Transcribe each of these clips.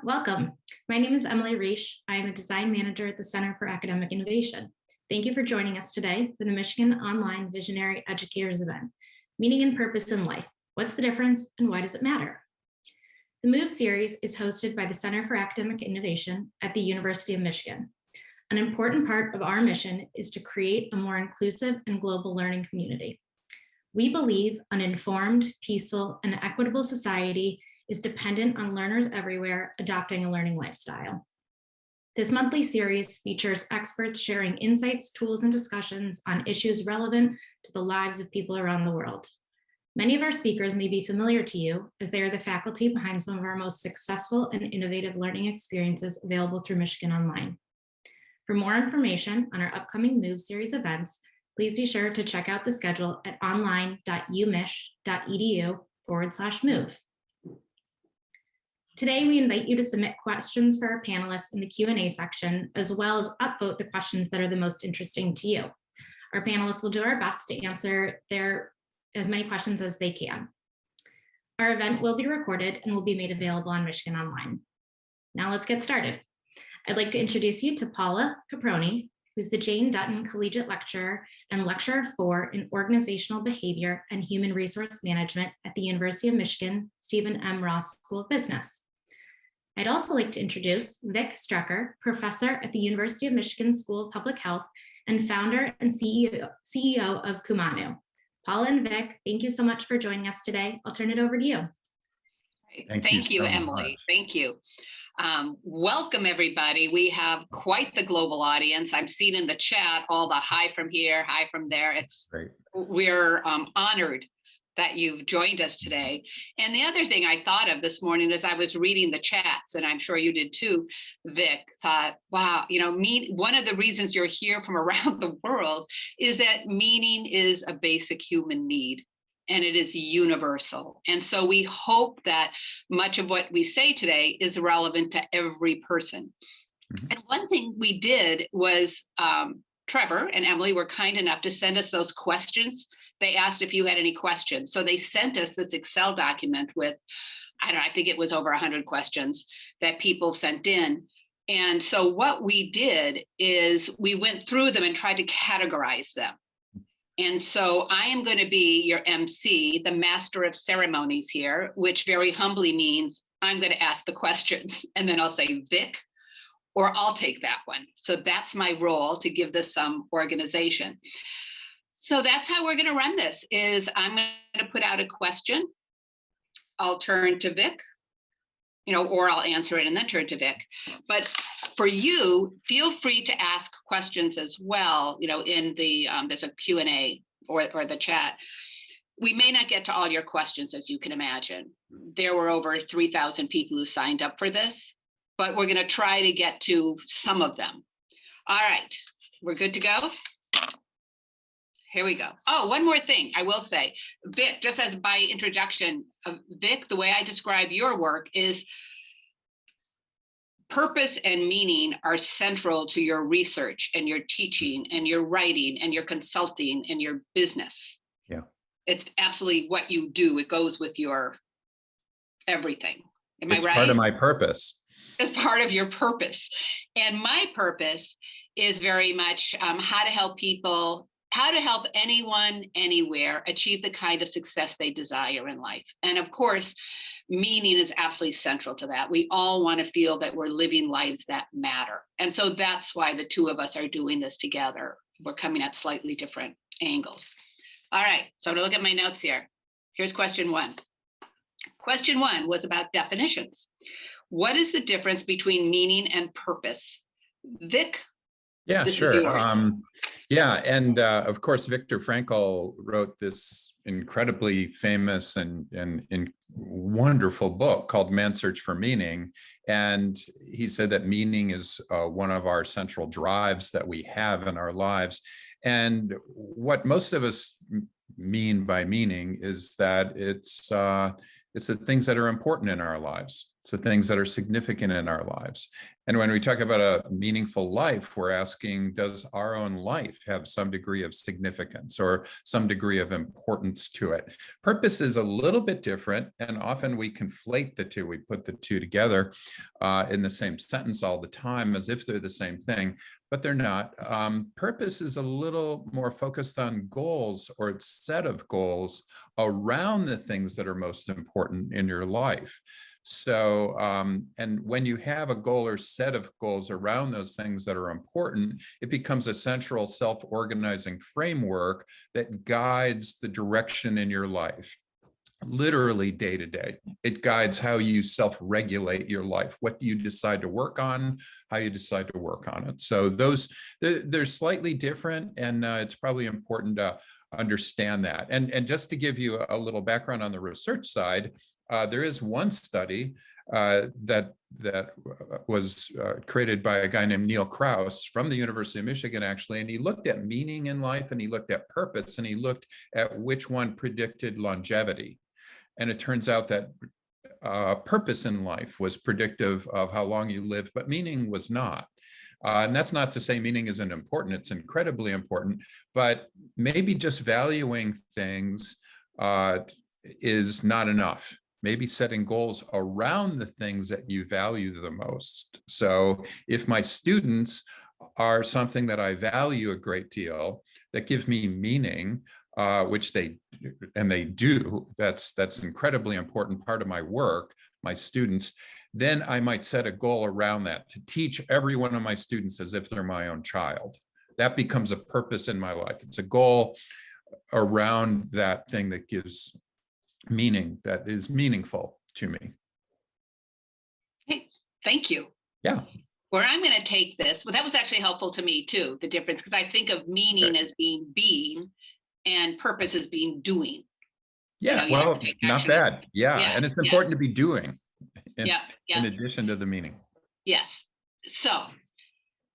Welcome. My name is Emily Reish. I am a design manager at the Center for Academic Innovation. Thank you for joining us today for the Michigan Online Visionary Educators event, Meaning and Purpose in Life. What's the difference and why does it matter? The MOVE series is hosted by the Center for Academic Innovation at the University of Michigan. An important part of our mission is to create a more inclusive and global learning community. We believe an informed, peaceful, and equitable society is dependent on learners everywhere adopting a learning lifestyle. This monthly series features experts sharing insights, tools, and discussions on issues relevant to the lives of people around the world. Many of our speakers may be familiar to you as they are the faculty behind some of our most successful and innovative learning experiences available through Michigan Online. For more information on our upcoming MOVE series events, please be sure to check out the schedule at online.umich.edu/move. Today, we invite you to submit questions for our panelists in the Q&A section, as well as upvote the questions that are the most interesting to you. Our panelists will do our best to answer as many questions as they can. Our event will be recorded and will be made available on Michigan Online. Now let's get started. I'd like to introduce you to Paula Caproni, who's the Jane Dutton Collegiate Lecturer and Lecturer 4 in Organizational Behavior and Human Resource Management at the University of Michigan Stephen M. Ross School of Business. I'd also like to introduce Vic Strecher, Professor at the University of Michigan School of Public Health and founder and CEO of Kumanu. Paula and Vic, thank you so much for joining us today. I'll turn it over to you. Thank you, Emily. Thank you. Welcome, everybody. We have quite the global audience. I'm seeing in the chat all the hi from here, hi from there. It's great. We're honored that you've joined us today. And the other thing I thought of this morning as I was reading the chats, and I'm sure you did too, Vic, thought, wow, one of the reasons you're here from around the world is that meaning is a basic human need. And it is universal. And so we hope that much of what we say today is relevant to every person. Mm-hmm. And one thing we did was Trevor and Emily were kind enough to send us those questions. They asked if you had any questions. So they sent us this Excel document with, I think it was over 100 questions that people sent in. And so what we did is we went through them and tried to categorize them. And so I am going to be your MC, the master of ceremonies here, which very humbly means I'm going to ask the questions and then I'll say Vic, or I'll take that one. So that's my role to give this some organization. So that's how we're going to run this is I'm going to put out a question. I'll turn to Vic, or I'll answer it and then turn to Vic. But for you, feel free to ask questions as well, in the, there's a Q&A or the chat. We may not get to all your questions, as you can imagine. There were over 3,000 people who signed up for this, but we're going to try to get to some of them. All right, we're good to go? Here we go. Oh, one more thing I will say, Vic, just as by introduction, Vic, the way I describe your work is purpose and meaning are central to your research and your teaching and your writing and your consulting and your business. Yeah. It's absolutely what you do. It goes with your everything. Am I right? It's part of my purpose. It's part of your purpose. And my purpose is very much how to help people, how to help anyone, anywhere achieve the kind of success they desire in life. And of course, meaning is absolutely central to that. We all want to feel that we're living lives that matter. And so that's why the two of us are doing this together. We're coming at slightly different angles. All right, so to look at my notes here. Here's question one. Question one was about definitions. What is the difference between meaning and purpose? Vic? Yeah, sure. And of course, Viktor Frankl wrote this incredibly famous and wonderful book called Man's Search for Meaning. And he said that meaning is one of our central drives that we have in our lives. And what most of us mean by meaning is that it's the things that are important in our lives. So things that are significant in our lives. And when we talk about a meaningful life, we're asking, does our own life have some degree of significance or some degree of importance to it? Purpose is a little bit different, and often we conflate the two. We put the two together in the same sentence all the time as if they're the same thing, but they're not. Purpose is a little more focused on goals or a set of goals around the things that are most important in your life. So, and when you have a goal or set of goals around those things that are important, it becomes a central self-organizing framework that guides the direction in your life. Literally day to day. It guides how you self-regulate your life, what you decide to work on, how you decide to work on it. So those, they're slightly different, and it's probably important to understand that. And just to give you a little background on the research side, there is one study that was created by a guy named Neil Krauss from the University of Michigan, actually, and he looked at meaning in life, and he looked at purpose, and he looked at which one predicted longevity. And it turns out that purpose in life was predictive of how long you live, but meaning was not. And that's not to say meaning isn't important. It's incredibly important, but maybe just valuing things is not enough. Maybe setting goals around the things that you value the most. So if my students are something that I value a great deal, that give me meaning, which they do, that's incredibly important part of my work, my students, then I might set a goal around that to teach every one of my students as if they're my own child. That becomes a purpose in my life. It's a goal around that thing that gives meaning, that is meaningful to me. Hey, thank you. Yeah. Where I'm going to take this, well, that was actually helpful to me too, the difference, because I think of meaning as being and purpose as being doing. Yeah, well, not bad. Yeah, and it's important to be doing in addition to the meaning. Yes. So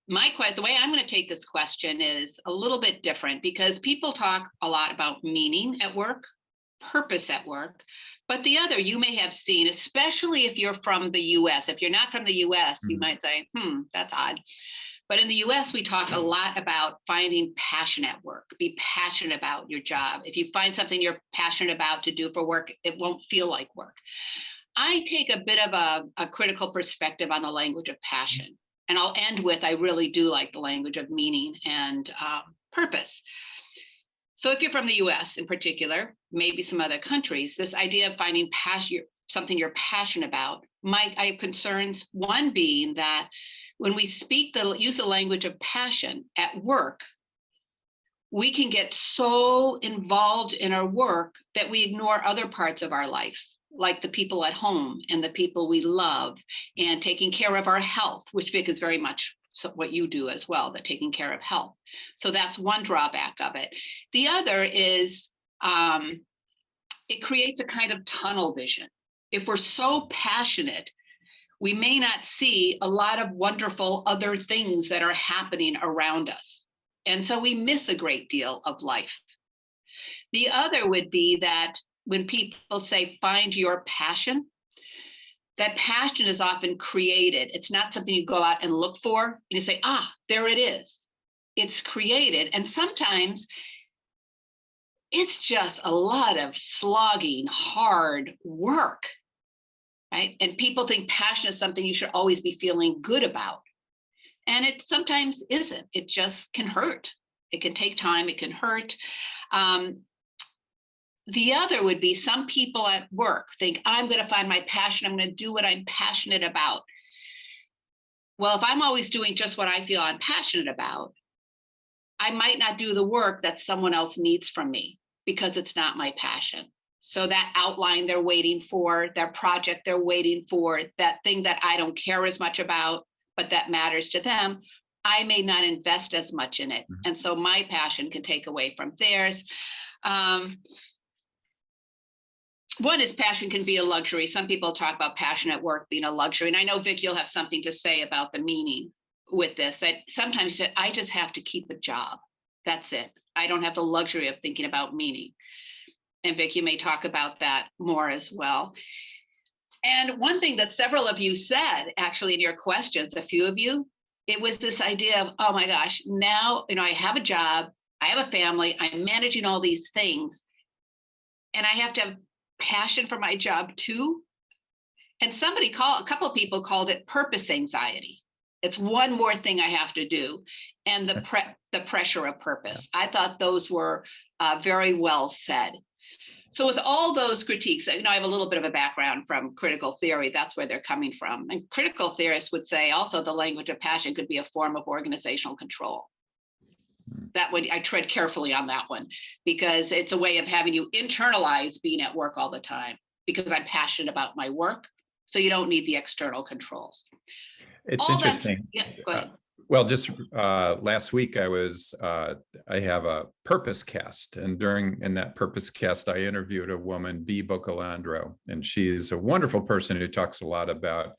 the way I'm going to take this question is a little bit different, because people talk a lot about meaning at work, purpose at work, but the other you may have seen, especially if you're from the US. If you're not from the US, you might say, that's odd. But in the US, we talk a lot about finding passion at work. Be passionate about your job. If you find something you're passionate about to do for work, it won't feel like work. I take a bit of a critical perspective on the language of passion. And I'll end with, I really do like the language of meaning and purpose. So if you're from the US in particular, maybe some other countries, this idea of finding passion, something you're passionate about, I have concerns. One being that when we use the language of passion at work, we can get so involved in our work that we ignore other parts of our life, like the people at home and the people we love, and taking care of our health, which Vic is very much what you do as well, the taking care of health. So that's one drawback of it. The other is it creates a kind of tunnel vision. If we're so passionate, we may not see a lot of wonderful other things that are happening around us. And so we miss a great deal of life. The other would be that when people say, find your passion, that passion is often created. It's not something you go out and look for and you say, there it is. It's created. And sometimes it's just a lot of slogging, hard work, right? And people think passion is something you should always be feeling good about. And it sometimes isn't. It just can hurt. It can take time. It can hurt. The other would be some people at work think, I'm going to find my passion. I'm going to do what I'm passionate about. Well, if I'm always doing just what I feel I'm passionate about, I might not do the work that someone else needs from me because it's not my passion. So that outline they're waiting for, their project they're waiting for, that thing that I don't care as much about, but that matters to them, I may not invest as much in it. And so my passion can take away from theirs. One is passion can be a luxury. Some people talk about passion at work being a luxury. And I know, Vic, you'll have something to say about the meaning with this, that sometimes I just have to keep a job. That's it. I don't have the luxury of thinking about meaning. And Vic, you may talk about that more as well. And one thing that several of you said, actually, in your questions, a few of you, it was this idea of, oh my gosh, now, I have a job, I have a family, I'm managing all these things, and I have to have passion for my job too. And a couple of people called it purpose anxiety. It's one more thing I have to do, and the pressure of purpose. I thought those were very well said. So with all those critiques, I have a little bit of a background from critical theory. That's where they're coming from. And critical theorists would say also the language of passion could be a form of organizational control. I tread carefully on that one, because it's a way of having you internalize being at work all the time, because I'm passionate about my work. So you don't need the external controls. It's interesting. Yeah, go ahead. Well, just last week I have a purpose cast, and in that purpose cast, I interviewed a woman, Bea Bocalandro, and she's a wonderful person who talks a lot about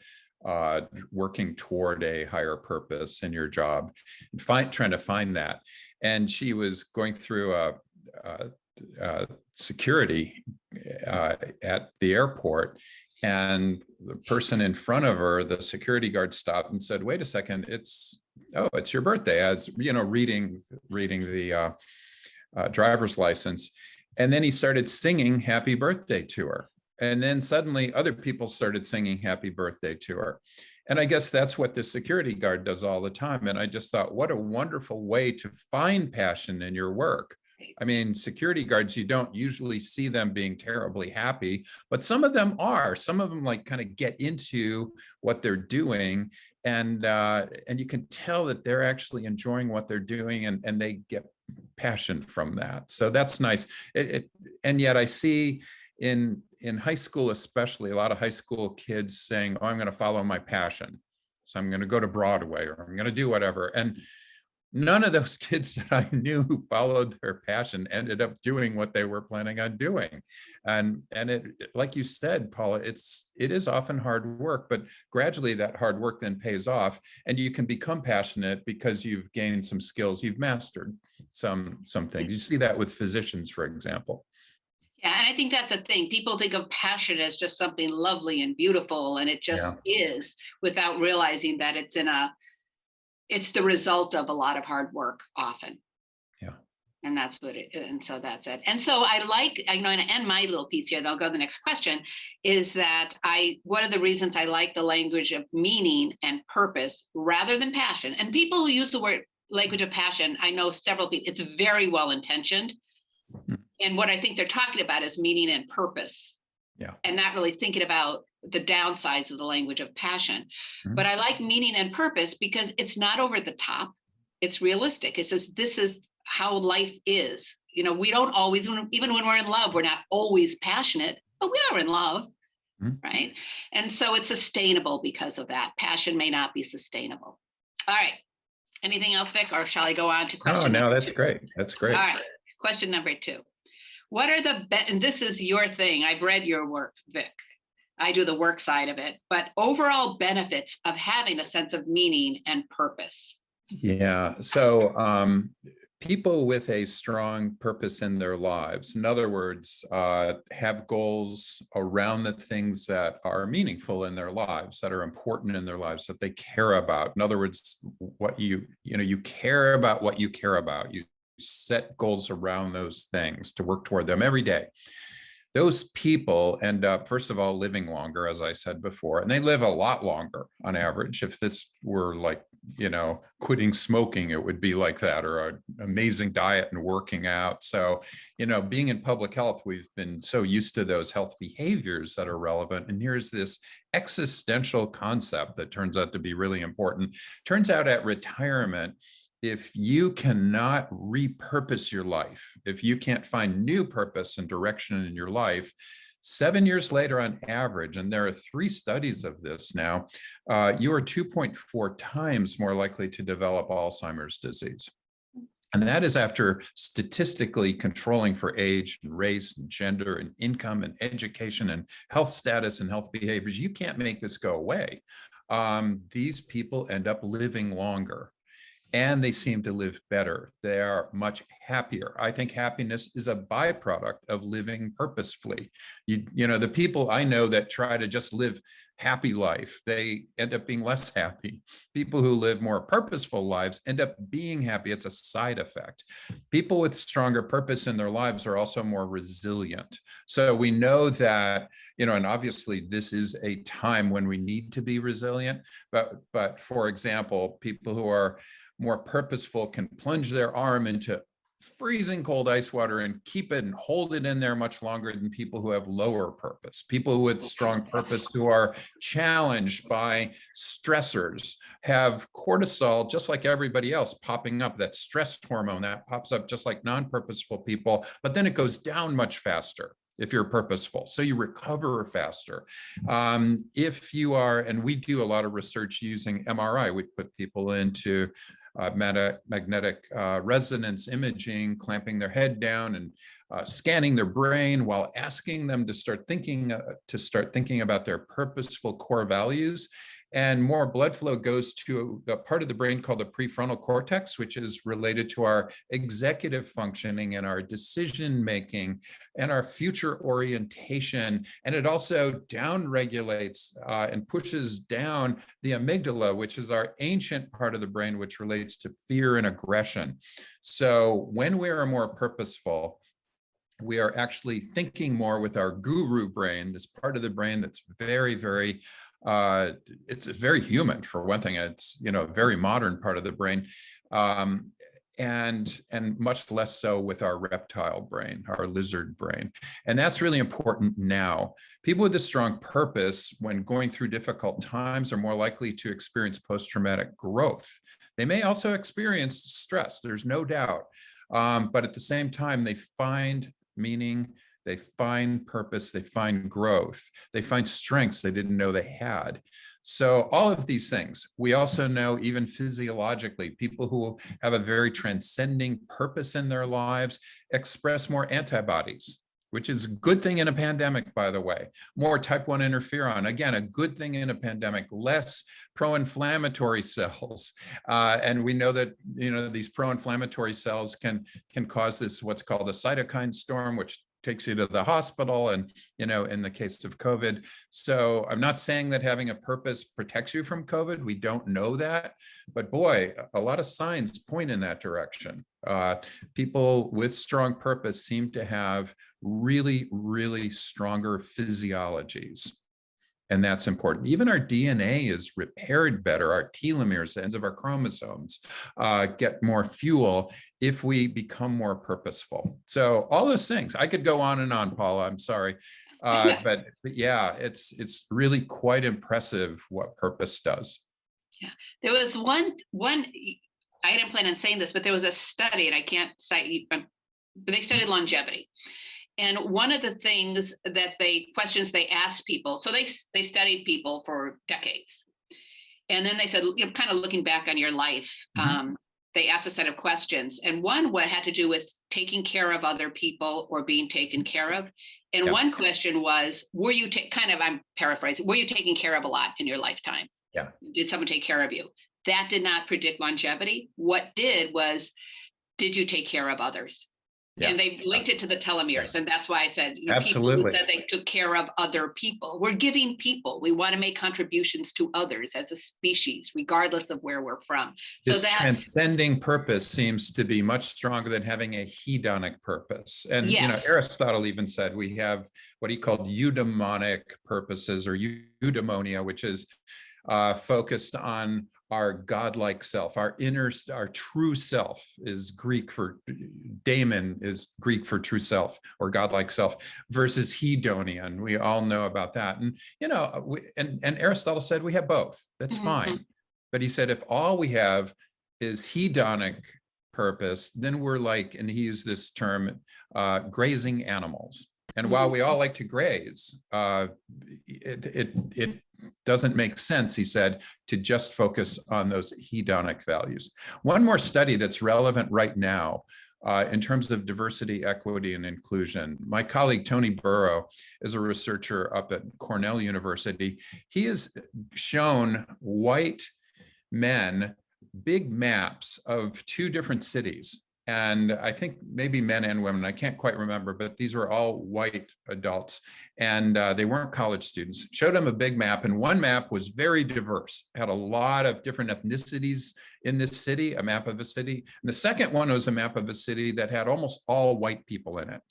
working toward a higher purpose in your job, trying to find that. And she was going through a security at the airport, and the person in front of her, the security guard, stopped and said, "Wait a second, it's your birthday." As reading the driver's license, and then he started singing "Happy Birthday" to her. And then suddenly other people started singing "Happy Birthday" to her. And I guess that's what the security guard does all the time. And I just thought, what a wonderful way to find passion in your work. I mean, security guards, you don't usually see them being terribly happy, but some of them are. Some of them kind of get into what they're doing, and you can tell that they're actually enjoying what they're doing, and they get passion from that. So that's nice. And yet I see in high school, especially, a lot of high school kids saying, "Oh, I'm going to follow my passion. So I'm going to go to Broadway, or I'm going to do whatever." And none of those kids that I knew who followed their passion ended up doing what they were planning on doing. And it, like you said, Paula, it is often hard work, but gradually that hard work then pays off, and you can become passionate because you've gained some skills, you've mastered some things. You see that with physicians, for example. Yeah, and I think that's a thing. People think of passion as just something lovely and beautiful, and it just is, without realizing that it's the result of a lot of hard work often. Yeah. And that's what and so that's it. And so I'm going to end my little piece here, and I'll go to the next question, is that one of the reasons I like the language of meaning and purpose rather than passion. And people who use the word language of passion, I know several people, it's very well intentioned. Mm-hmm. And what I think they're talking about is meaning and purpose. Yeah. And not really thinking about the downsides of the language of passion. Mm-hmm. But I like meaning and purpose because it's not over the top. It's realistic. It says, this is how life is. We don't always, even when we're in love, we're not always passionate, but we are in love, mm-hmm. right? And so it's sustainable because of that. Passion may not be sustainable. All right. Anything else, Vic, or shall I go on to question? Oh, no, that's great. That's great. All right. Question number 2. What are and this is your thing. I've read your work, Vic. I do the work side of it, but overall benefits of having a sense of meaning and purpose. Yeah. So people with a strong purpose in their lives, in other words, have goals around the things that are meaningful in their lives, that are important in their lives, that they care about. In other words, what you care about what you care about. You set goals around those things to work toward them every day. Those people end up, first of all, living longer, as I said before, and they live a lot longer on average. If this were like, quitting smoking, it would be like that, or an amazing diet and working out. So, being in public health, we've been so used to those health behaviors that are relevant. And here's this existential concept that turns out to be really important. Turns out at retirement, if you cannot repurpose your life, if you can't find new purpose and direction in your life, 7 years later on average, and there are 3 studies of this now, you are 2.4 times more likely to develop Alzheimer's disease. And that is after statistically controlling for age and race and gender and income and education and health status and health behaviors. You can't make this go away. These people end up living longer. and they seem to live better. They are much happier. I think happiness is a byproduct of living purposefully. You know, the people I know that try to just live happy life, they end up being less happy. People who live more purposeful lives end up being happy. It's a side effect. People with stronger purpose in their lives are also more resilient. So we know that, you know, and obviously this is a time when we need to be resilient, but for example, people who are more purposeful can plunge their arm into freezing cold ice water and keep it and hold it in there much longer than people who have lower purpose. People with strong purpose who are challenged by stressors have cortisol, just like everybody else, popping up. That stress hormone that pops up just like non-purposeful people, but then it goes down much faster if you're purposeful. So you recover faster. If you are, and we do a lot of research using MRI, we put people into magnetic resonance imaging, clamping their head down and scanning their brain while asking them to start thinking about their purposeful core values. And more blood flow goes to the part of the brain called the prefrontal cortex, which is related to our executive functioning and our decision making and our future orientation. And it also downregulates and pushes down the amygdala, which is our ancient part of the brain, which relates to fear and aggression. So when we are more purposeful, we are actually thinking more with our guru brain, this part of the brain that's very, very it's very human, for one thing. It's, you know, a very modern part of the brain, and much less so with our reptile brain, our lizard brain. And that's really important now. People with a strong purpose, when going through difficult times, are more likely to experience post-traumatic growth. They may also experience stress, there's no doubt. But at the same time, they find meaning, they find purpose, they find growth, they find strengths they didn't know they had. So all of these things, we also know even physiologically, people who have a very transcending purpose in their lives express more antibodies, which is a good thing in a pandemic, by the way. More type 1 interferon, again, a good thing in a pandemic, less pro-inflammatory cells. And we know that, you know, these pro-inflammatory cells can cause this, what's called a cytokine storm, which takes you to the hospital, and, you know, in the case of COVID. So I'm not saying that having a purpose protects you from COVID. We don't know that, but boy, a lot of signs point in that direction. People with strong purpose seem to have really, really stronger physiologies. And that's important. Even our DNA is repaired better. Our telomeres, the ends of our chromosomes, get more fuel if we become more purposeful. So all those things, I could go on and on, Paula, I'm sorry. But yeah, it's really quite impressive what purpose does. Yeah, there was one, I didn't plan on saying this, but there was a study, and I can't cite, but they studied longevity. And one of the things that questions they asked people, so they studied people for decades. And then they said, you know, kind of looking back on your life, they asked a set of questions. And one had to do with taking care of other people or being taken care of. And one question was, were you, I'm paraphrasing, were you taken care of a lot in your lifetime? Yeah. Did someone take care of you? That did not predict longevity. What did was, did you take care of others? Yeah. And they linked it to the telomeres. And that's why I said, you know, absolutely, people who said they took care of other people. We're giving people. We want to make contributions to others as a species, regardless of where we're from. So this transcending purpose seems to be much stronger than having a hedonic purpose. And you know, Aristotle even said we have what he called eudaimonic purposes, or eudaimonia, which is focused on our godlike self, our true self is Greek for daemon, is Greek for true self or godlike self, versus hedonia. And we all know about that. And, you know, and Aristotle said we have both. That's fine. But he said, if all we have is hedonic purpose, then we're like, and he used this term, grazing animals. And while we all like to graze, it doesn't make sense, he said, to just focus on those hedonic values. One more study that's relevant right now in terms of diversity, equity, and inclusion. My colleague, Tony Burrow, is a researcher up at Cornell University. He has shown white men big maps of 2 different cities. And I think maybe men and women, I can't quite remember, but these were all white adults, and they weren't college students. Showed them a big map, and one map was very diverse, had a lot of different ethnicities in this city, a map of a city. And the second one was a map of a city that had almost all white people in it.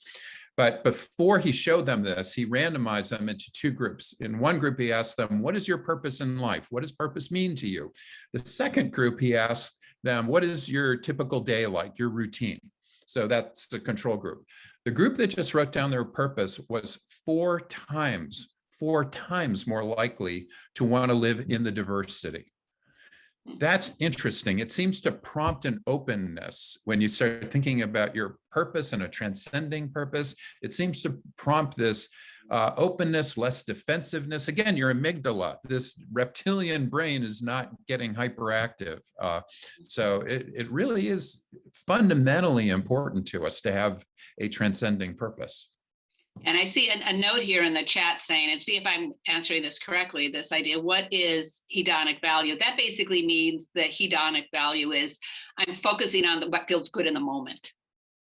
But before he showed them this, he randomized them into 2 groups. In one group, he asked them, what is your purpose in life? What does purpose mean to you? The second group, he asked them, what is your typical day like, your routine? So that's the control group. The group that just wrote down their purpose was 4 times more likely to want to live in the diverse city. That's interesting. It seems to prompt an openness when you start thinking about your purpose and a transcending purpose. It seems to prompt this openness, less defensiveness. Again, your amygdala, this reptilian brain, is not getting hyperactive. So it really is fundamentally important to us to have a transcending purpose. And I see a note here in the chat saying, and see if I'm answering this correctly, this idea, what is hedonic value? That basically means that hedonic value is I'm focusing on what feels good in the moment.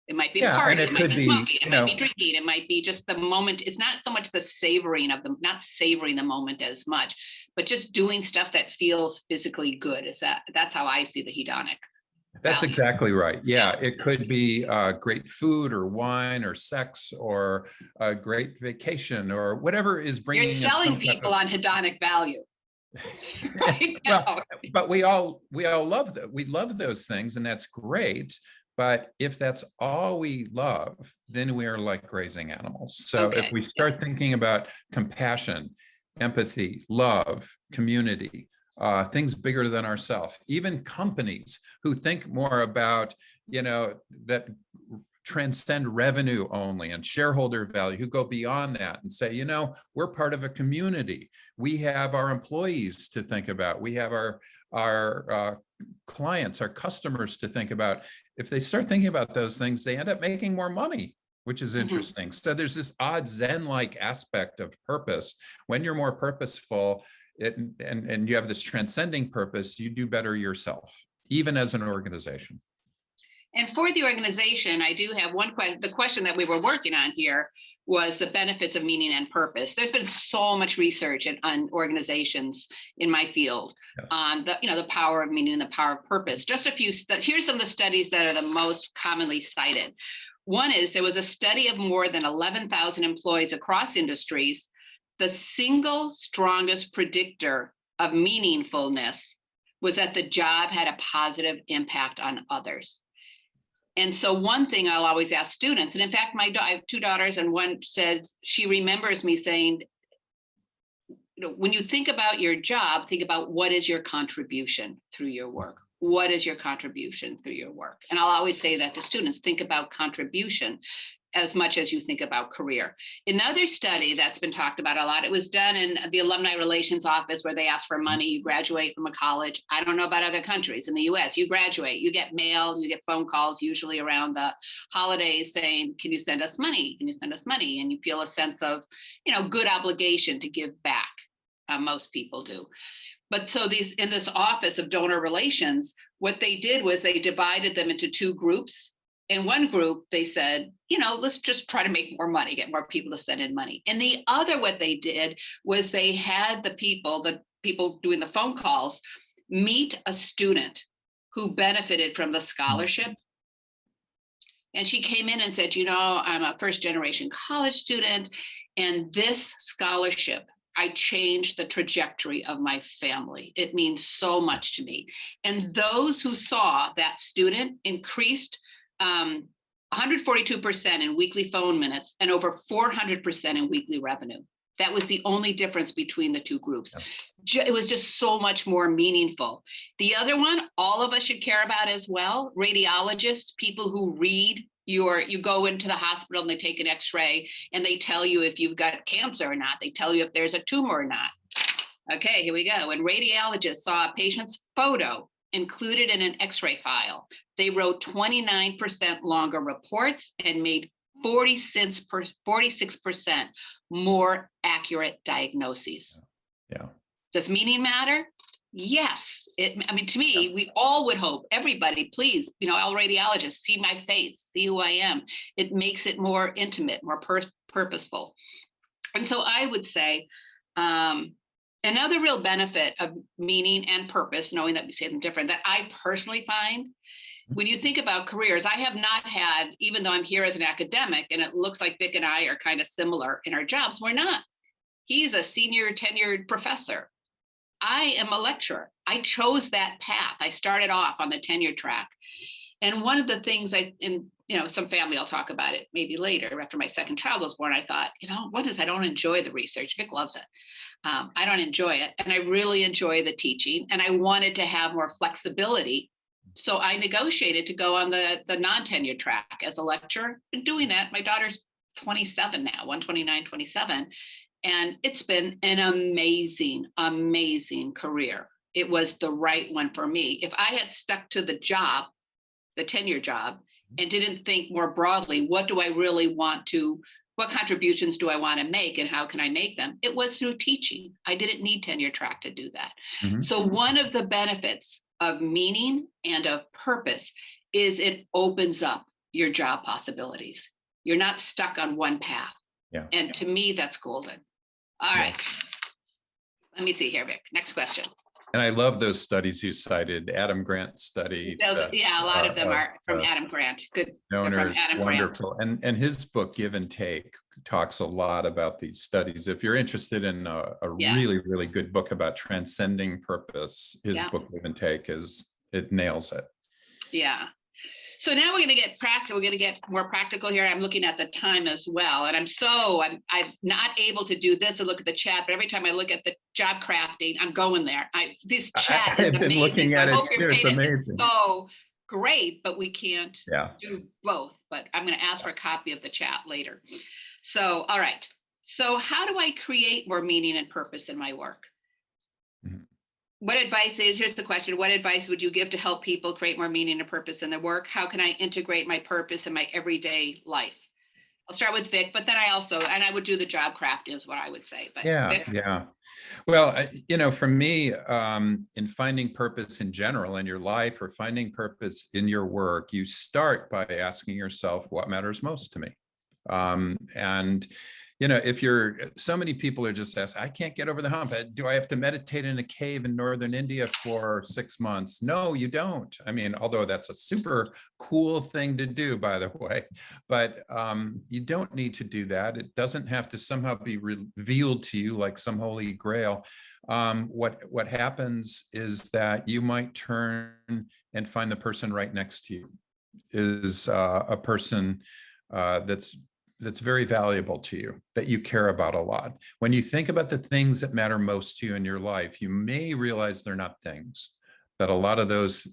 It might be a party, it might be smoking, it might be drinking, it might be just the moment. It's not so much the savoring of them, not savoring the moment as much, but just doing stuff that feels physically good. That's how I see the hedonic. That's exactly right. Yeah, it could be great food or wine or sex or a great vacation or whatever is bringing. You're selling people on hedonic value. Right now. Well, but we all love that. We love those things, and that's great. But if that's all we love, then we are like grazing animals. So if we start thinking about compassion, empathy, love, community, things bigger than ourselves, even companies who think more about, that transcend revenue only and shareholder value, who go beyond that and say, we're part of a community. We have our employees to think about. We have our clients, our customers to think about. If they start thinking about those things, they end up making more money, which is interesting. So there's this odd Zen-like aspect of purpose. When you're more purposeful, and you have this transcending purpose, you do better yourself, even as an organization. And for the organization, I do have one question. The question that we were working on here was the benefits of meaning and purpose. There's been so much research on organizations in my field on the power of meaning and the power of purpose. Just a few. Here's some of the studies that are the most commonly cited. One is there was a study of more than 11,000 employees across industries. The single strongest predictor of meaningfulness was that the job had a positive impact on others. And so one thing I'll always ask students, and in fact, I have 2 daughters, and one says she remembers me saying, when you think about your job, think about what is your contribution through your work. What is your contribution through your work? And I'll always say that to students, think about contribution as much as you think about career. Another study that's been talked about a lot, it was done in the Alumni Relations Office, where they ask for money. You graduate from a college. I don't know about other countries. In the US, you graduate, you get mail, you get phone calls, usually around the holidays, saying, can you send us money? Can you send us money? And you feel a sense of, good obligation to give back. Most people do. But so in this office of donor relations, what they did was they divided them into 2 groups. In one group, they said, let's just try to make more money, get more people to send in money. And the other, what they did was they had the people doing the phone calls, meet a student who benefited from the scholarship. And she came in and said, I'm a first-generation college student, and this scholarship, I changed the trajectory of my family. It means so much to me. And those who saw that student increased 142% in weekly phone minutes and over 400% in weekly revenue. That was the only difference between the 2 groups. It was just so much more meaningful. The other one, all of us should care about as well. Radiologists, people who read you go into the hospital and they take an X-ray and they tell you if you've got cancer or not. They tell you if there's a tumor or not. Okay, here we go. When radiologists saw a patient's photo included in an X-ray file, they wrote 29% longer reports and made 46% more accurate diagnoses. Yeah. Does meaning matter? Yes. I mean, to me, we all would hope, everybody, please, all radiologists, see my face, see who I am. It makes it more intimate, more purposeful. And so I would say, another real benefit of meaning and purpose, knowing that we say them different, that I personally find, when you think about careers, I have not had, even though I'm here as an academic, and it looks like Vic and I are kind of similar in our jobs, we're not. He's a senior tenured professor. I am a lecturer. I chose that path. I started off on the tenure track. And one of the things some family, I'll talk about it maybe later, after my second child was born, I thought, I don't enjoy the research. Vic loves it. I don't enjoy it. And I really enjoy the teaching. And I wanted to have more flexibility. So I negotiated to go on the non-tenure track as a lecturer. Been doing that. My daughter's 27 now, 129, 27. And it's been an amazing, amazing career. It was the right one for me. If I had stuck to the job, the tenure job, and didn't think more broadly, what contributions do I want to make and how can I make them? It was through teaching. I didn't need tenure track to do that. Mm-hmm. So one of the benefits of meaning and of purpose is it opens up your job possibilities. You're not stuck on one path. Yeah. And to me, that's golden. All right. Let me see here, Vic. Next question. And I love those studies you cited. Adam Grant's study. A lot of them are from Adam Grant. Good. Donors, wonderful. And his book, Give and Take, talks a lot about these studies. If you're interested in a really, really good book about transcending purpose, his book, Give and Take, it nails it. Yeah. So now we're going to get practical. We're going to get more practical here. I'm looking at the time as well. And I'm not able to do this and look at the chat, but every time I look at the job crafting, I'm going there. This chat is amazing. I've been looking at it too. It's amazing. So great, but we can't do both. But I'm going to ask for a copy of the chat later. So, all right. So how do I create more meaning and purpose in my work? Mm-hmm. Here's the question, what advice would you give to help people create more meaning and purpose in their work? How can I integrate my purpose in my everyday life? I'll start with Vic, but then I would do the job crafting is what I would say. But Vic? Yeah. Well, for me, in finding purpose in general in your life or finding purpose in your work, you start by asking yourself, what matters most to me? And so many people are just asking, I can't get over the hump. Do I have to meditate in a cave in northern India for 6 months? No, you don't. I mean, although that's a super cool thing to do, by the way, but you don't need to do that. It doesn't have to somehow be revealed to you like some holy grail. What happens is that you might turn and find the person right next to you is a person that's very valuable to you, that you care about a lot. When you think about the things that matter most to you in your life, you may realize they're not things, that a lot of those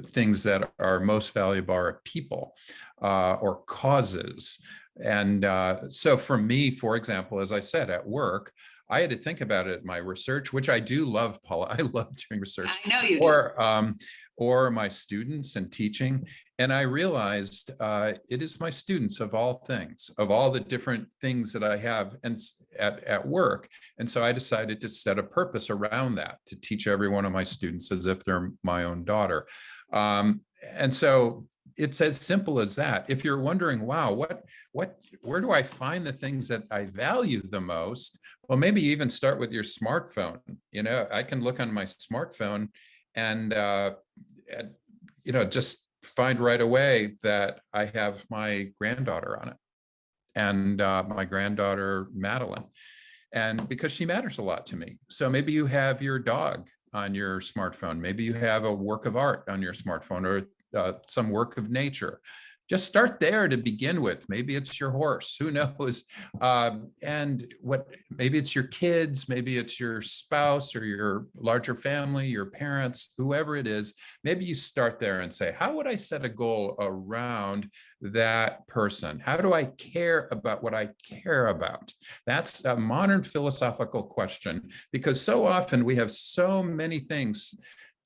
things that are most valuable are people or causes. And so for me, for example, as I said, at work, I had to think about it in my research, which I do love, Paula. I love doing research. I know you do. Or my students and teaching. And I realized it is my students of all things, of all the different things that I have at work. And so I decided to set a purpose around that, to teach every one of my students as if they're my own daughter. And so it's as simple as that. If you're wondering, wow, where do I find the things that I value the most? Well, maybe you even start with your smartphone. I can look on my smartphone and just find right away that I have my granddaughter on it, and my granddaughter Madeline, and because she matters a lot to me. So maybe you have your dog on your smartphone. Maybe you have a work of art on your smartphone, or some work of nature. Just start there to begin with. Maybe it's your horse, who knows? And maybe it's your kids, maybe it's your spouse or your larger family, your parents, whoever it is. Maybe you start there and say, how would I set a goal around that person? How do I care about what I care about? That's a modern philosophical question, because so often we have so many things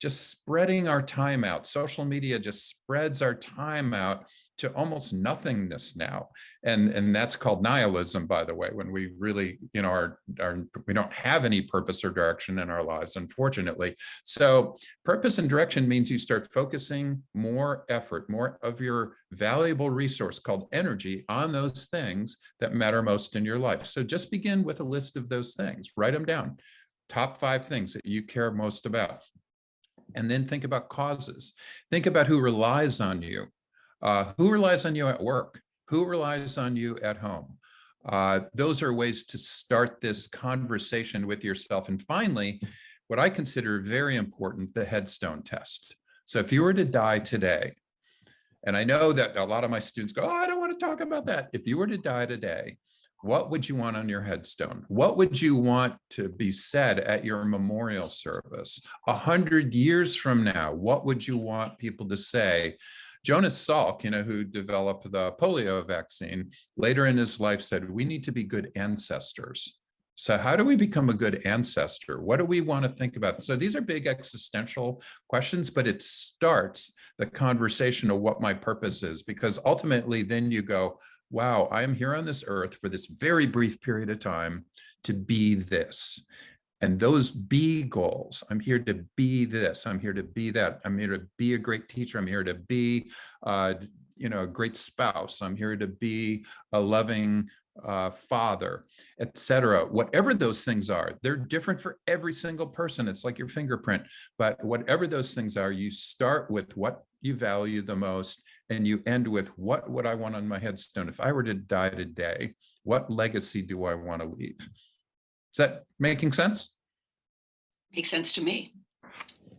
just spreading our time out. Social media just spreads our time out to almost nothingness now. And that's called nihilism, by the way, when we really, you know, we don't have any purpose or direction in our lives, unfortunately. So purpose and direction means you start focusing more effort, more of your valuable resource called energy on those things that matter most in your life. So just begin with a list of those things, write them down. Top 5 things that you care most about. And then think about causes. Think about who relies on you. Who relies on you at work? Who relies on you at home? Those are ways to start this conversation with yourself. And finally, what I consider very important, the headstone test. So if you were to die today, and I know that a lot of my students go, oh, I don't want to talk about that. If you were to die today, what would you want on your headstone? What would you want to be said at your memorial service? 100 years from now, what would you want people to say? Jonas Salk, you know, who developed the polio vaccine, later in his life said, we need to be good ancestors. So how do we become a good ancestor? What do we want to think about? So these are big existential questions, but it starts the conversation of what my purpose is, because ultimately then you go, wow, I am here on this earth for this very brief period of time to be this. And those be goals, I'm here to be this, I'm here to be that, I'm here to be a great teacher, I'm here to be, you know, a great spouse, I'm here to be a loving father, etc. Whatever those things are, they're different for every single person. It's like your fingerprint. But whatever those things are, you start with what you value the most, and you end with what would I want on my headstone? If I were to die today, what legacy do I want to leave? Is that making sense? Makes sense to me.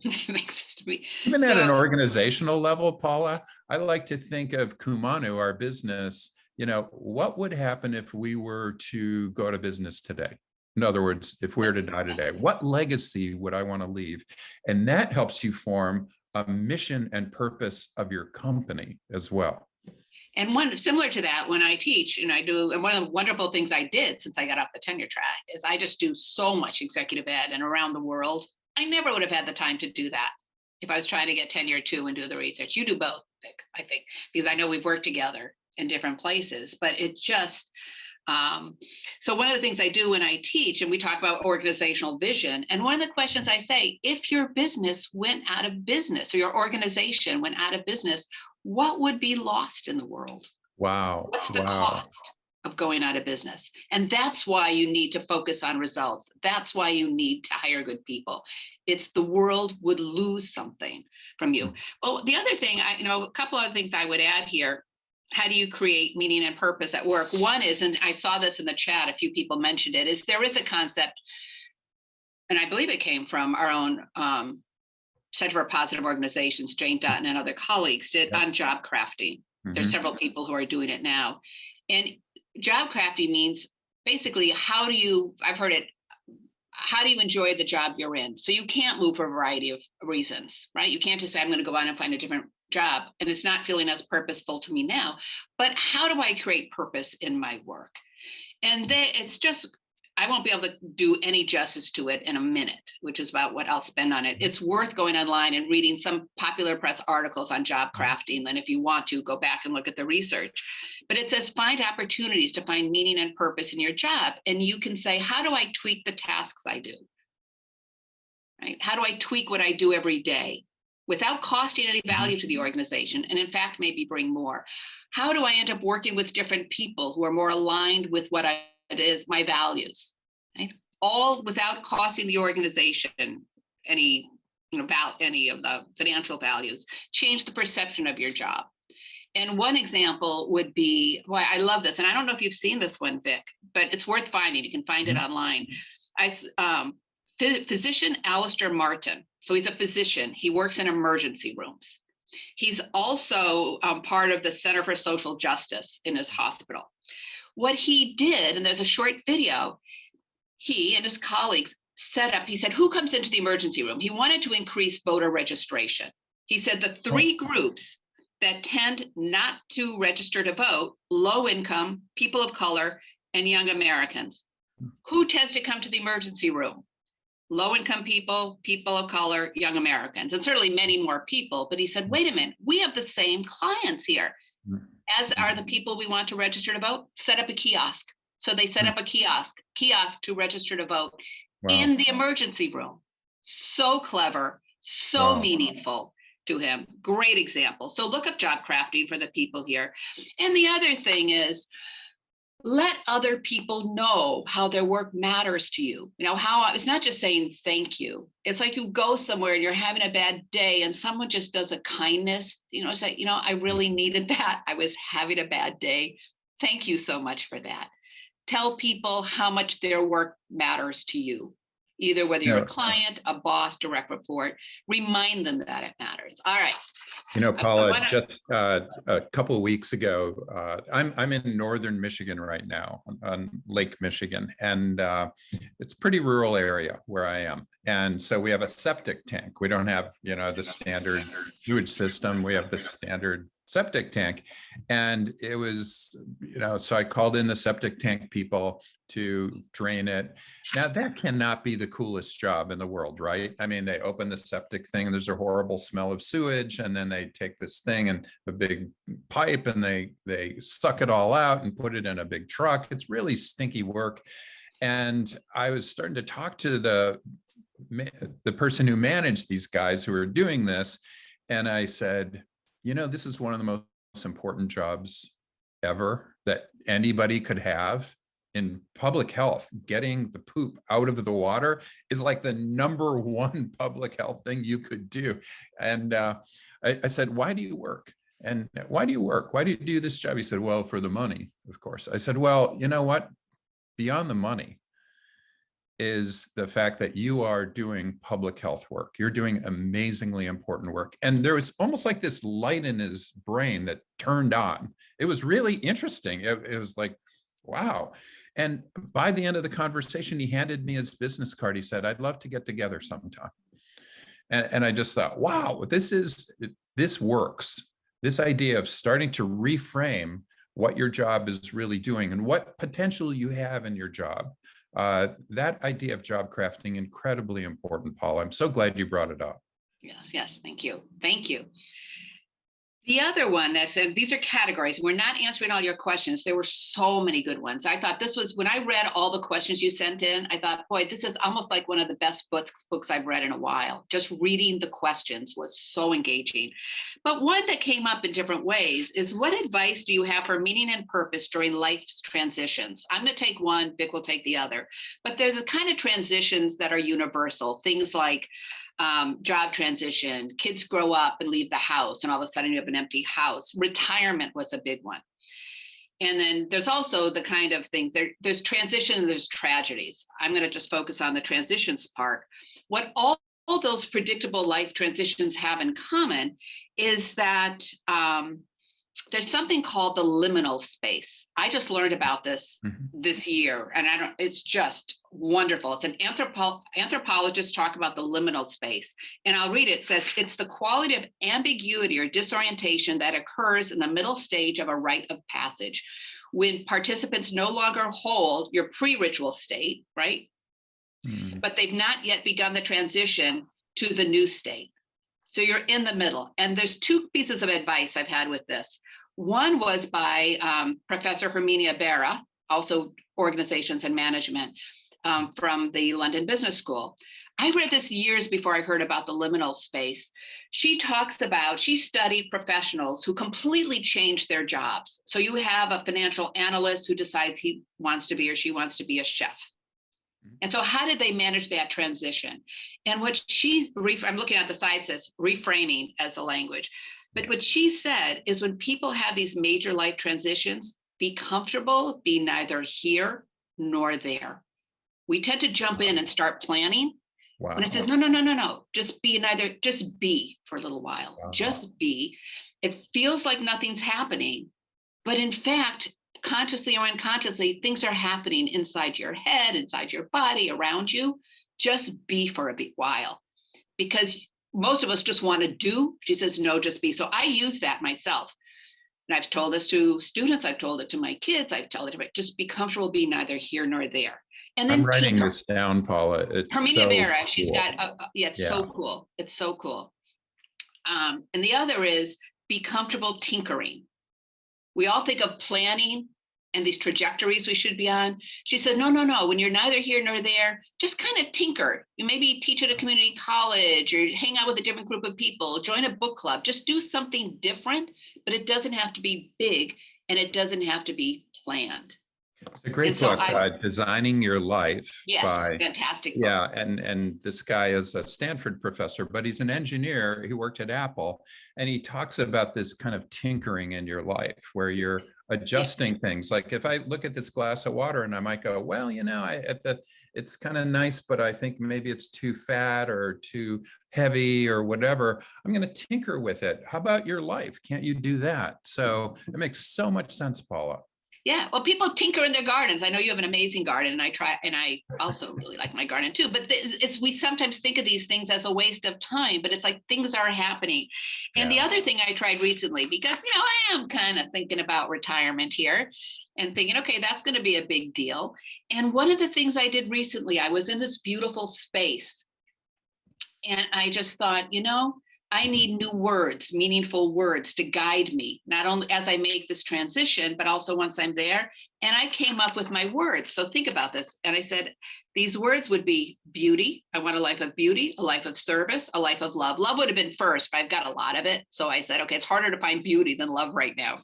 Makes sense to me. Even at an organizational level, Paula, I like to think of Kumanu, our business. You know, what would happen if we were to go to business today? In other words, if we were to die today, what legacy would I want to leave? And that helps you form a mission and purpose of your company as well. And one similar to that, when I teach and I do, and one of the wonderful things I did since I got off the tenure track is I just do so much executive ed and around the world. I never would have had the time to do that if I was trying to get tenure 2 and do the research. You do both, Vic, I think, because I know we've worked together in different places, but it just, so one of the things I do when I teach, and we talk about organizational vision, and one of the questions I say, if your business went out of business or your organization went out of business, what would be lost in the world? Wow. What's the cost of going out of business? And that's why you need to focus on results. That's why you need to hire good people. It's the world would lose something from you. Well, the other thing, a couple of things I would add here. How do you create meaning and purpose at work? One is, and I saw this in the chat, a few people mentioned it, is there is a concept, and I believe it came from our own Center for Positive Organizations, Jane Dutton and other colleagues did on job crafting. There's several people who are doing it now. And job crafting means basically, how do you enjoy the job you're in? So you can't move for a variety of reasons, right? You can't just say, I'm going to go out and find a different job and it's not feeling as purposeful to me now, but how do I create purpose in my work? And it's just, I won't be able to do any justice to it in a minute, which is about what I'll spend on it. It's worth going online and reading some popular press articles on job crafting. Then if you want to, go back and look at the research. But it says find opportunities to find meaning and purpose in your job. And you can say, how do I tweak the tasks I do? Right? How do I tweak what I do every day without costing any value to the organization? And in fact, maybe bring more. How do I end up working with different people who are more aligned with what it is, my values, right? All without costing the organization any of the financial values. Change the perception of your job. And one example would be, why I love this, and I don't know if you've seen this one, Vic, but it's worth finding. You can find it online. Physician Alistair Martin. So he's a physician. He works in emergency rooms. He's also part of the Center for Social Justice in his hospital. What he did, and there's a short video, he and his colleagues set up, he said, who comes into the emergency room? He wanted to increase voter registration. He said the 3 groups that tend not to register to vote, low income, people of color, and young Americans. Who tends to come to the emergency room? Low income people, people of color, young Americans, and certainly many more people. But he said, wait a minute, we have the same clients here. as are the people we want to register to vote, set up a kiosk. So they set up a kiosk to register to vote in the emergency room. So clever, so meaningful to him. Great example. So look up job crafting for the people here. And the other thing is, let other people know how their work matters to you. You know, how it's not just saying thank you. It's like you go somewhere and you're having a bad day and someone just does a kindness, you know, say, you know, I really needed that. I was having a bad day. Thank you so much for that. Tell people how much their work matters to you, either whether you're a client, a boss, direct report. Remind them that it matters. All right. You know, Paula, just a couple of weeks ago, I'm in northern Michigan right now, on Lake Michigan, and it's a pretty rural area where I am. And so we have a septic tank. We don't have, you know, the standard sewage system. We have the standard septic tank. And it was, you know, so I called in the septic tank people to drain it. Now that cannot be the coolest job in the world, right? I mean, they open the septic thing and there's a horrible smell of sewage, and then they take this thing and a big pipe and they suck it all out and put it in a big truck. It's really stinky work. And I was starting to talk to the person who managed these guys who are doing this. And I said, you know, this is one of the most important jobs ever that anybody could have in public health. Getting the poop out of the water is like the #1 public health thing you could do. And I said, why do you work? And why do you work? Why do you do this job? He said, well, for the money, of course. I said, well, you know what? Beyond the money is the fact that you are doing public health work. You're doing amazingly important work. And there was almost like this light in his brain that turned on. It was really interesting. It was like, wow. And by the end of the conversation, he handed me his business card. He said, I'd love to get together sometime. And I just thought, wow, this works. This idea of starting to reframe what your job is really doing and what potential you have in your job. That idea of job crafting, incredibly important, Paul. I'm so glad you brought it up. Yes, thank you. Thank you. The other one that said, these are categories. We're not answering all your questions. There were so many good ones. I thought this was, when I read all the questions you sent in, I thought, boy, this is almost like one of the best books I've read in a while. Just reading the questions was so engaging. But one that came up in different ways is, what advice do you have for meaning and purpose during life's transitions? I'm going to take one, Vic will take the other. But there's a kind of transitions that are universal. Things like job transition, kids grow up and leave the house, and all of a sudden you have an empty house. Retirement was a big one. And then there's also the kind of things, there's transition and there's tragedies. I'm going to just focus on the transitions part. What all those predictable life transitions have in common is that there's something called the liminal space. I just learned about this this year, and it's just wonderful. It's an anthropologist talk about the liminal space, and I'll read it. It says, it's the quality of ambiguity or disorientation that occurs in the middle stage of a rite of passage, when participants no longer hold your pre-ritual state, right? But they've not yet begun the transition to the new state. So you're in the middle. And there's two pieces of advice I've had with this. One was by Professor Herminia Berra, also organizations and management, from the London Business School. I read this years before I heard about the liminal space. She talks about, she studied professionals who completely changed their jobs. So you have a financial analyst who decides he wants to be or she wants to be a chef. And so how did they manage that transition? And what I'm looking at the side, says reframing as a language. But what she said is, when people have these major life transitions, be comfortable, be neither here nor there. We tend to jump in and start planning. Wow. When it says, no, just be for a little while, just be. It feels like nothing's happening, but in fact, consciously or unconsciously, things are happening inside your head, inside your body, around you. Just be for a while, because most of us just want to do. She says, no, just be. So I use that myself. And I've told this to students. I've told it to my kids. I've told it, just be comfortable, be neither here nor there. And then I'm writing this down, Paula. It's Herminia Berra, cool. she's got, so cool. It's so cool. And the other is, be comfortable tinkering. We all think of planning and these trajectories we should be on. She said, no, no, no. When you're neither here nor there, just kind of tinker. You maybe teach at a community college or hang out with a different group of people, join a book club, just do something different, but it doesn't have to be big and it doesn't have to be planned. It's a great book, Designing Your Life. Yes, fantastic book. Yeah, and this guy is a Stanford professor, but he's an engineer. He worked at Apple, and he talks about this kind of tinkering in your life where you're adjusting things. Like if I look at this glass of water and I might go, well, you know, it's kind of nice, but I think maybe it's too fat or too heavy or whatever. I'm going to tinker with it. How about your life? Can't you do that? So it makes so much sense, Paula. Yeah, well, people tinker in their gardens. I know you have an amazing garden, and I also really like my garden too. But we sometimes think of these things as a waste of time, but it's like things are happening. And the other thing I tried recently, because I am kind of thinking about retirement here, and thinking, okay, that's going to be a big deal. And one of the things I did recently, I was in this beautiful space, and I just thought, I need new words, meaningful words to guide me, not only as I make this transition, but also once I'm there. And I came up with my words. So think about this. And I said, these words would be beauty. I want a life of beauty, a life of service, a life of love. Love would have been first, but I've got a lot of it. So I said, okay, it's harder to find beauty than love right now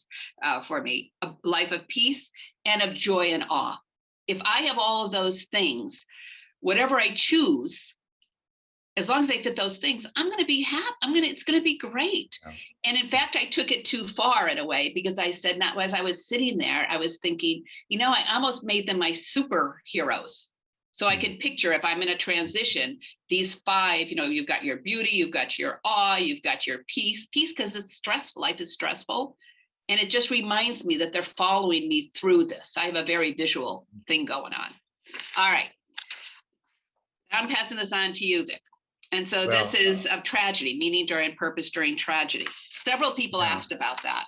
for me. A life of peace and of joy and awe. If I have all of those things, whatever I choose, as long as I fit those things, I'm going to be happy. It's going to be great. Yeah. And in fact, I took it too far in a way, because I said, not as I was sitting there, I was thinking, I almost made them my superheroes. So I can picture, if I'm in a transition, these 5, you've got your beauty, you've got your awe, you've got your peace because it's stressful. Life is stressful. And it just reminds me that they're following me through this. I have a very visual thing going on. All right. I'm passing this on to you, Vic. And so this is of tragedy, meaning during purpose during tragedy. Several people asked about that.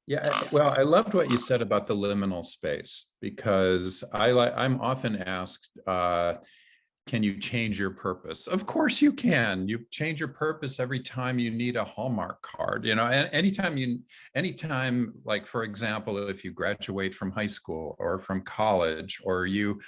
Yeah, well, I loved what you said about the liminal space, because I'm often asked, can you change your purpose? Of course you can. You change your purpose every time you need a Hallmark card. Anytime, like, for example, if you graduate from high school or from college, or you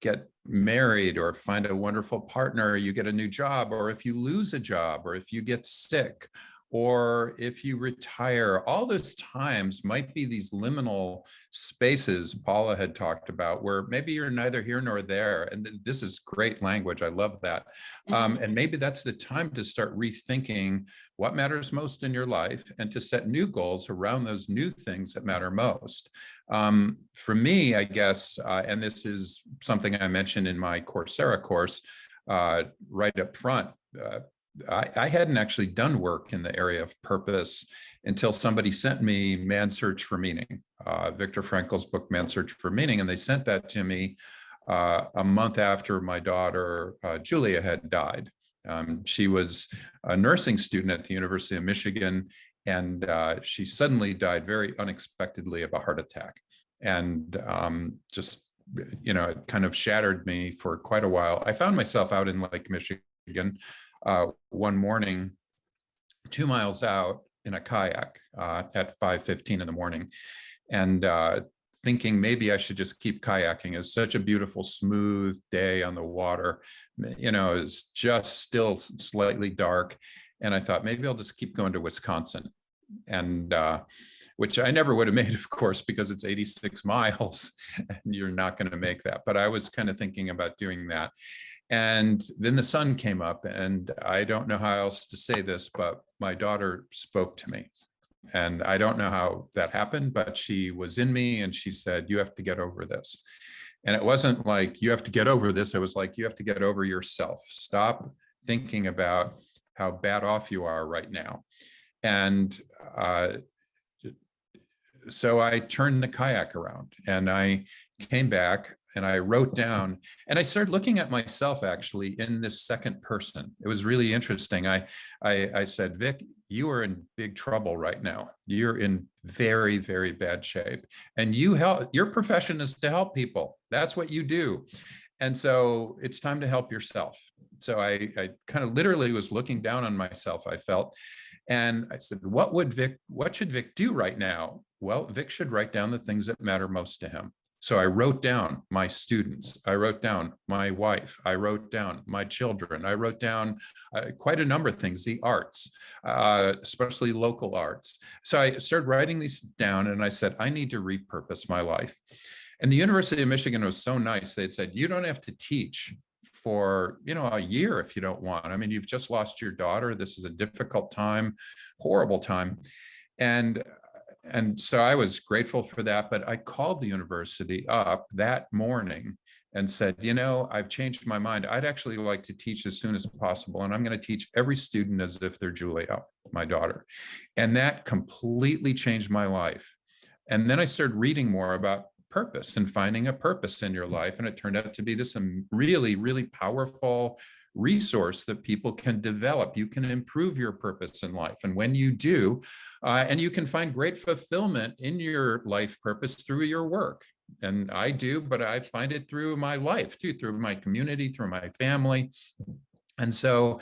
get married or find a wonderful partner, you get a new job, or if you lose a job, or if you get sick, or if you retire, all those times might be these liminal spaces Paula had talked about, where maybe you're neither here nor there. And this is great language. I love that. And maybe that's the time to start rethinking what matters most in your life, and to set new goals around those new things that matter most. For me, I guess, and this is something I mentioned in my Coursera course right up front, I hadn't actually done work in the area of purpose until somebody sent me Man's Search for Meaning, Viktor Frankl's book, Man's Search for Meaning. And they sent that to me a month after my daughter, Julia, had died. She was a nursing student at the University of Michigan, and she suddenly died very unexpectedly of a heart attack. And it kind of shattered me for quite a while. I found myself out in Lake Michigan one morning, 2 miles out in a kayak at 5:15 in the morning, and thinking maybe I should just keep kayaking. It's such a beautiful, smooth day on the water. It's just still slightly dark. And I thought, maybe I'll just keep going to Wisconsin. And which I never would have made, of course, because it's 86 miles and you're not going to make that. But I was kind of thinking about doing that. And then the sun came up, and I don't know how else to say this, but my daughter spoke to me. And I don't know how that happened, but she was in me, and she said, you have to get over this. And it wasn't like, you have to get over this. It was like, you have to get over yourself. Stop thinking about how bad off you are right now. And so I turned the kayak around, and I came back, and I wrote down, and I started looking at myself actually in this second person. It was really interesting. I said, Vic, you are in big trouble right now. You're in very, very bad shape. And your profession is to help people. That's what you do. And so it's time to help yourself. So I kind of literally was looking down on myself, I felt, And I said, what should Vic do right now? Well, Vic should write down the things that matter most to him. So I wrote down my students, I wrote down my wife, I wrote down my children, I wrote down quite a number of things, the arts, especially local arts. So I started writing these down and I said, I need to repurpose my life. And the University of Michigan was so nice. They'd said, you don't have to teach for, a year if you don't want. I mean, you've just lost your daughter. This is a difficult time, horrible time. And so I was grateful for that, but I called the university up that morning and said, I've changed my mind. I'd actually like to teach as soon as possible. And I'm going to teach every student as if they're Julia, my daughter. And that completely changed my life. And then I started reading more about purpose and finding a purpose in your life. And it turned out to be this really, really powerful resource that people can develop. You can improve your purpose in life. And when you do, and you can find great fulfillment in your life purpose through your work. And I do, but I find it through my life too, through my community, through my family. And so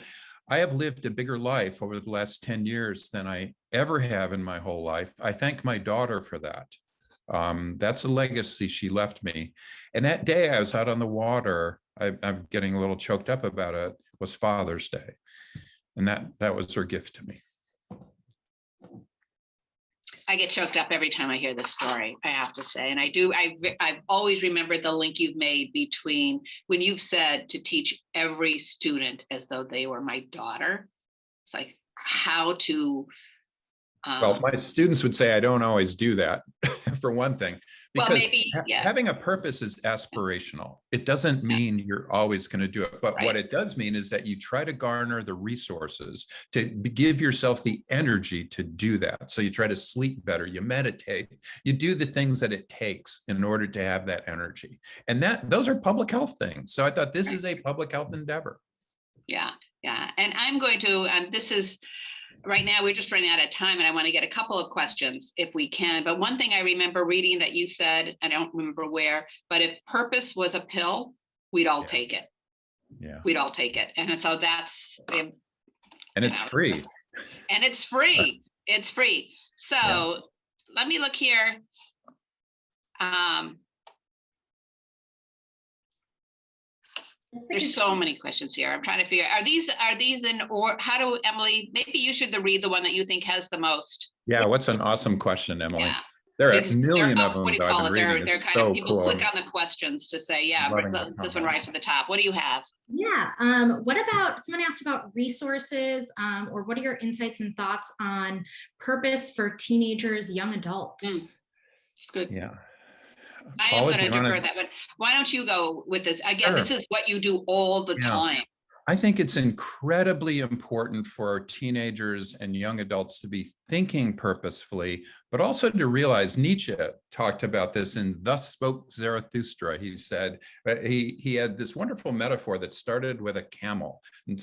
I have lived a bigger life over the last 10 years than I ever have in my whole life. I thank my daughter for that. That's a legacy she left me. And that day I was out on the water, I'm getting a little choked up about it, was Father's Day. And that was her gift to me. I get choked up every time I hear this story, I have to say. And I've always remembered the link you've made between when you've said to teach every student as though they were my daughter. It's like how to well, my students would say I don't always do that, for one thing, because having a purpose is aspirational. It doesn't mean you're always going to do it. But what it does mean is that you try to garner the resources to give yourself the energy to do that. So you try to sleep better, you meditate, you do the things that it takes in order to have that energy. And those are public health things. So I thought this is a public health endeavor. Yeah. And I'm going to, this is, right now, we're just running out of time and I want to get a couple of questions if we can. But one thing I remember reading that you said, I don't remember where, but if purpose was a pill, we'd all take it. Yeah. We'd all take it. And so that's. And it's free. And it's free. It's free. So let me look here. There's so many questions here. I'm trying to figure, are these in, or how do, Emily, maybe you should read the one that you think has the most. Yeah, what's an awesome question, Emily. Yeah. There are a million of them. What do you call it? They're kind of, people click on the questions to say, this one rises to the top. What do you have? Yeah, what about, someone asked about resources, or what are your insights and thoughts on purpose for teenagers, young adults? It's good. Yeah. I am going to defer that, but why don't you go with this? Again, This is what you do all the time. I think it's incredibly important for teenagers and young adults to be thinking purposefully, but also to realize, Nietzsche talked about this in Thus Spoke Zarathustra. He said, he had this wonderful metaphor that started with a camel and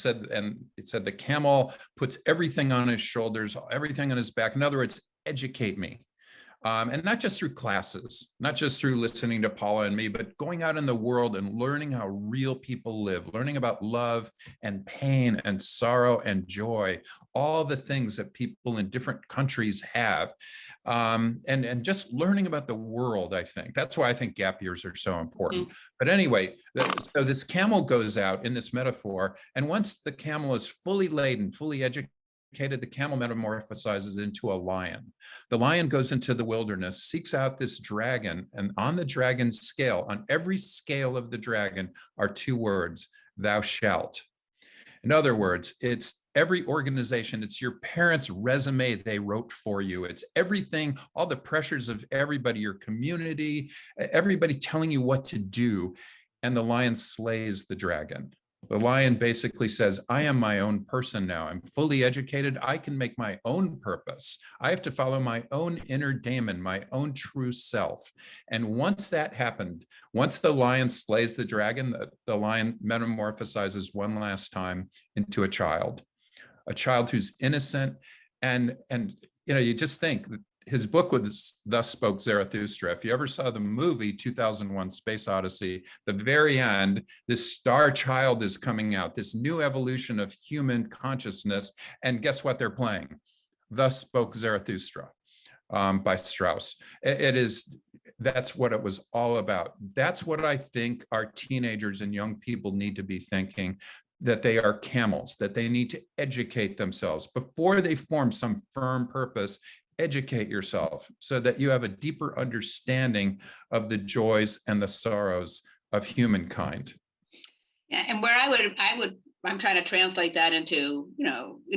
it said the camel puts everything on his shoulders, everything on his back. In other words, educate me. And not just through classes, not just through listening to Paula and me, but going out in the world and learning how real people live, learning about love and pain and sorrow and joy, all the things that people in different countries have, and just learning about the world. I think that's why I think gap years are so important. But anyway, so this camel goes out in this metaphor, and once the camel is fully laden, fully educated, the camel metamorphosizes into a lion. The lion goes into the wilderness, seeks out this dragon, and on the dragon's scale, on every scale of the dragon, are two words: thou shalt. In other words, it's every organization, it's your parents' resume they wrote for you. It's everything, all the pressures of everybody, your community, everybody telling you what to do. And the lion slays the dragon. The lion basically says, I am my own person now. I'm fully educated. I can make my own purpose. I have to follow my own inner daemon, my own true self. And once that happened, once the lion slays the dragon, the lion metamorphosizes one last time into a child who's innocent. And you just think, his book was Thus Spoke Zarathustra. If you ever saw the movie 2001 Space Odyssey, the very end, this star child is coming out, this new evolution of human consciousness. And guess what they're playing? Thus Spoke Zarathustra by Strauss. That's what it was all about. That's what I think our teenagers and young people need to be thinking, that they are camels, that they need to educate themselves before they form some firm purpose. Educate yourself so that you have a deeper understanding of the joys and the sorrows of humankind. Yeah, and where I'm trying to translate that into,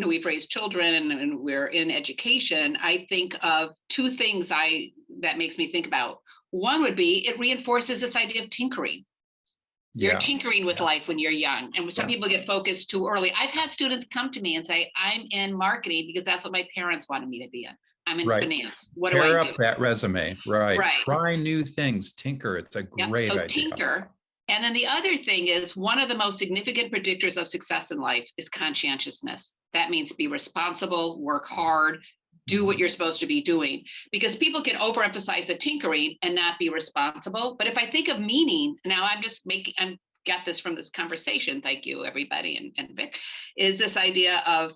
we've raised children and we're in education. I think of two things that makes me think about. One would be, it reinforces this idea of tinkering. You're tinkering with life when you're young. And some people get focused too early. I've had students come to me and say, I'm in marketing because that's what my parents wanted me to be in. I'm in finance. What do I do? Pair up that resume. Right. Try new things. Tinker. It's a great idea. Tinker. And then the other thing is, one of the most significant predictors of success in life is conscientiousness. That means be responsible, work hard, do what you're supposed to be doing, because people can overemphasize the tinkering and not be responsible. But if I think of meaning, now I'm got this from this conversation. Thank you, everybody. And Vic, is this idea of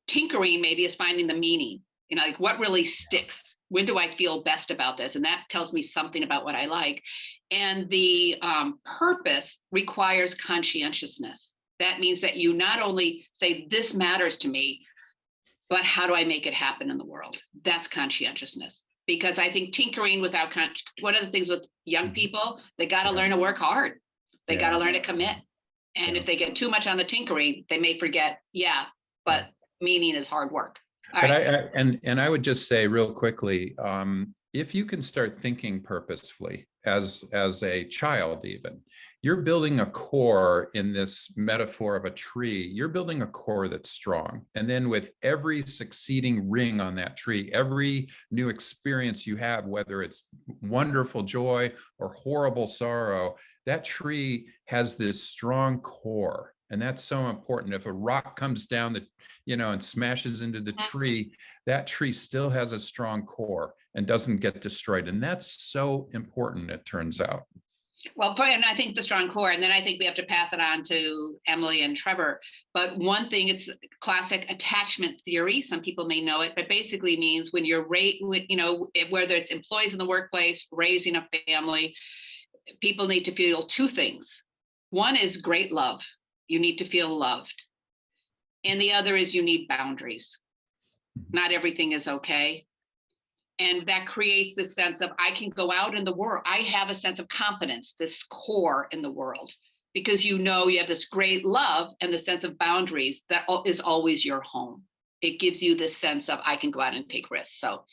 tinkering maybe is finding the meaning, like what really sticks? When do I feel best about this? And that tells me something about what I like. And the purpose requires conscientiousness. That means that you not only say, this matters to me, but how do I make it happen in the world? That's conscientiousness. Because I think tinkering without one of the things with young people, they got to learn to work hard. They got to learn to commit. And if they get too much on the tinkering, they may forget, but meaning is hard work. But I would just say real quickly, if you can start thinking purposefully as a child, even, you're building a core in this metaphor of a tree. You're building a core that's strong. And then with every succeeding ring on that tree, every new experience you have, whether it's wonderful joy or horrible sorrow, that tree has this strong core. And that's so important. If a rock comes down and smashes into the tree, that tree still has a strong core and doesn't get destroyed. And that's so important, it turns out. Well, and I think the strong core, and then I think we have to pass it on to Emily and Trevor. But one thing, it's classic attachment theory. Some people may know it, but basically means when you're, whether it's employees in the workplace, raising a family, people need to feel two things. One is great love. You need to feel loved. And the other is you need boundaries. Not everything is okay. And that creates this sense of, I can go out in the world. I have a sense of confidence, this core in the world, because you have this great love and the sense of boundaries that is always your home. It gives you this sense of, I can go out and take risks. So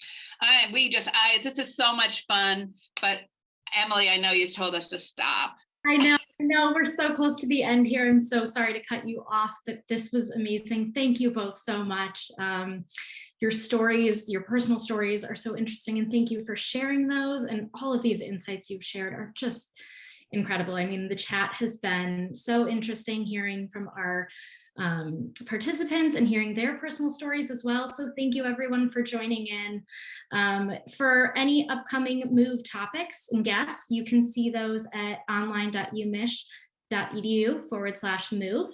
this is so much fun, but Emily, I know you told us to stop. I know we're so close to the end here. I'm so sorry to cut you off, but this was amazing. Thank you both so much. Your stories, your personal stories are so interesting, and thank you for sharing those. And all of these insights you've shared are just incredible. I mean, the chat has been so interesting, hearing from our participants and hearing their personal stories as well. So thank you everyone for joining in. For any upcoming MOVE topics and guests, you can see those at online.umich.edu/move.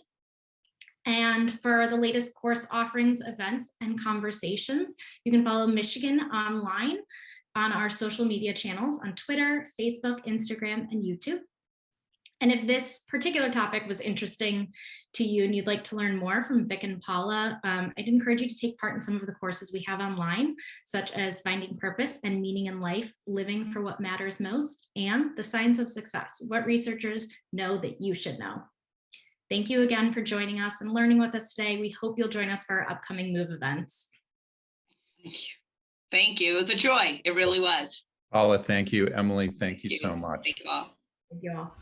And for the latest course offerings, events, and conversations, you can follow Michigan Online on our social media channels on Twitter, Facebook, Instagram, and YouTube. And if this particular topic was interesting to you and you'd like to learn more from Vic and Paula, I'd encourage you to take part in some of the courses we have online, such as Finding Purpose and Meaning in Life, Living for What Matters Most, and The Science of Success, What Researchers Know That You Should Know. Thank you again for joining us and learning with us today. We hope you'll join us for our upcoming MOVE events. Thank you. It was a joy. It really was. Paula, thank you. Emily, thank you so much. Thank you all. Thank you all.